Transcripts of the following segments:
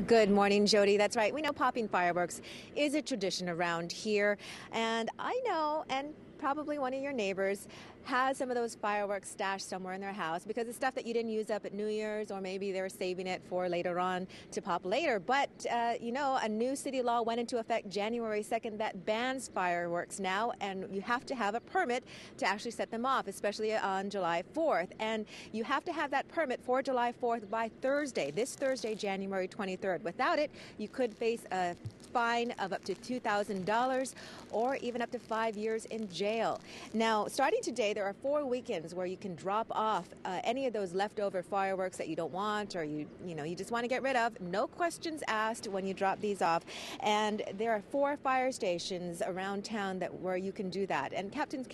Good morning, Jody. That's right. We know popping fireworks is a tradition around here. And I know, and probably one of your neighbors has some of those fireworks stashed somewhere in their house because it's stuff that you didn't use up at New Year's, or maybe they're saving it for later on to pop later. But, a new city law went into effect January 2nd that bans fireworks now, and you have to have a permit to actually set them off, especially on July 4th. And you have to have that permit for July 4th by Thursday, this Thursday, January 23rd. Without it, you could face a fine of up to $2,000 or even up to 5 years in jail. Now, starting today, there are 4 weekends where you can drop off any of those leftover fireworks that you don't want, or you just want to get rid of. No questions asked when you drop these off. And there are 4 fire stations around town where you can do that. And Captain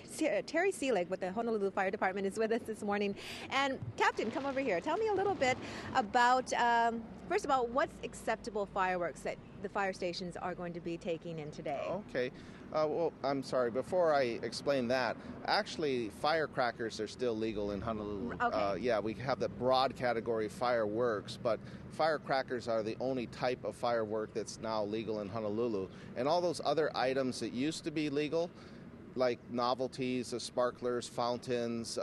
Terry Seelig with the Honolulu Fire Department is with us this morning. And Captain, come over here. Tell me a little bit about, first of all, what's acceptable fireworks that the fire stations are going to be taking in today? Okay. Well, I'm sorry. Before I explain that, actually, firecrackers are still legal in Honolulu. Okay. We have the broad category fireworks, but firecrackers are the only type of firework that's now legal in Honolulu. And all those other items that used to be legal, like novelties, sparklers, fountains,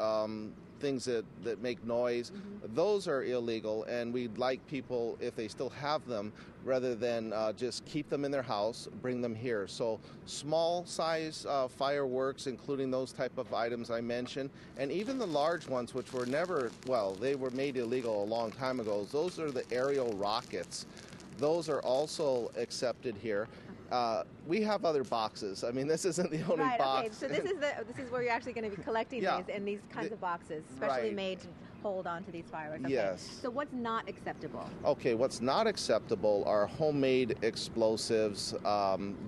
things that make noise, those are illegal, and we'd like people, if they still have them, rather than just keep them in their house, bring them here. So small size fireworks, including those type of items I mentioned, and even the large ones, which were they were made illegal a long time ago. Those are the aerial rockets. Those are also accepted here. We have other boxes. I mean, this isn't the only box. Okay. So this is where you're actually going to be collecting these in these kinds of boxes, specially made to hold on to these fireworks. Okay. Yes. So what's not acceptable? Okay, what's not acceptable are homemade explosives,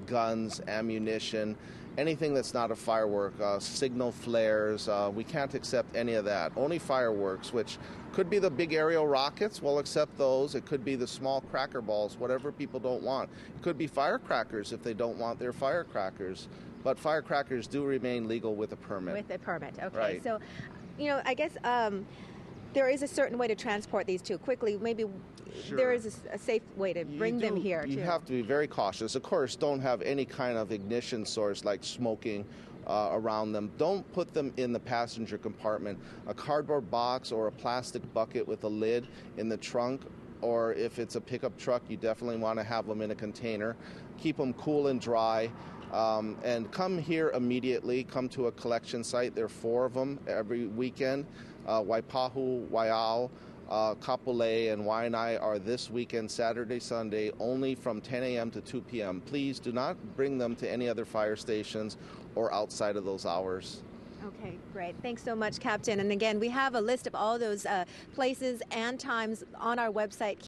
guns, ammunition, anything that's not a firework, signal flares. We can't accept any of that. Only fireworks, which could be the big aerial rockets. We'll accept those. It could be the small cracker balls, whatever people don't want. It could be firecrackers if they don't want their firecrackers. But firecrackers do remain legal with a permit. With a permit, okay. Right. So, I guess there is a certain way to transport these too quickly. Maybe there is a safe way to bring them here, too. You have to be very cautious. Of course, don't have any kind of ignition source like smoking around them. Don't put them in the passenger compartment. A cardboard box or a plastic bucket with a lid in the trunk, or if it's a pickup truck, you definitely want to have them in a container. Keep them cool and dry. And come here immediately. Come to a collection site. There are 4 of them every weekend. Waipahu, Waiau, Kapolei, and Waianae are this weekend, Saturday, Sunday, only from 10 a.m. to 2 p.m. Please do not bring them to any other fire stations or outside of those hours. Okay, great. Thanks so much, Captain. And again, we have a list of all those places and times on our website.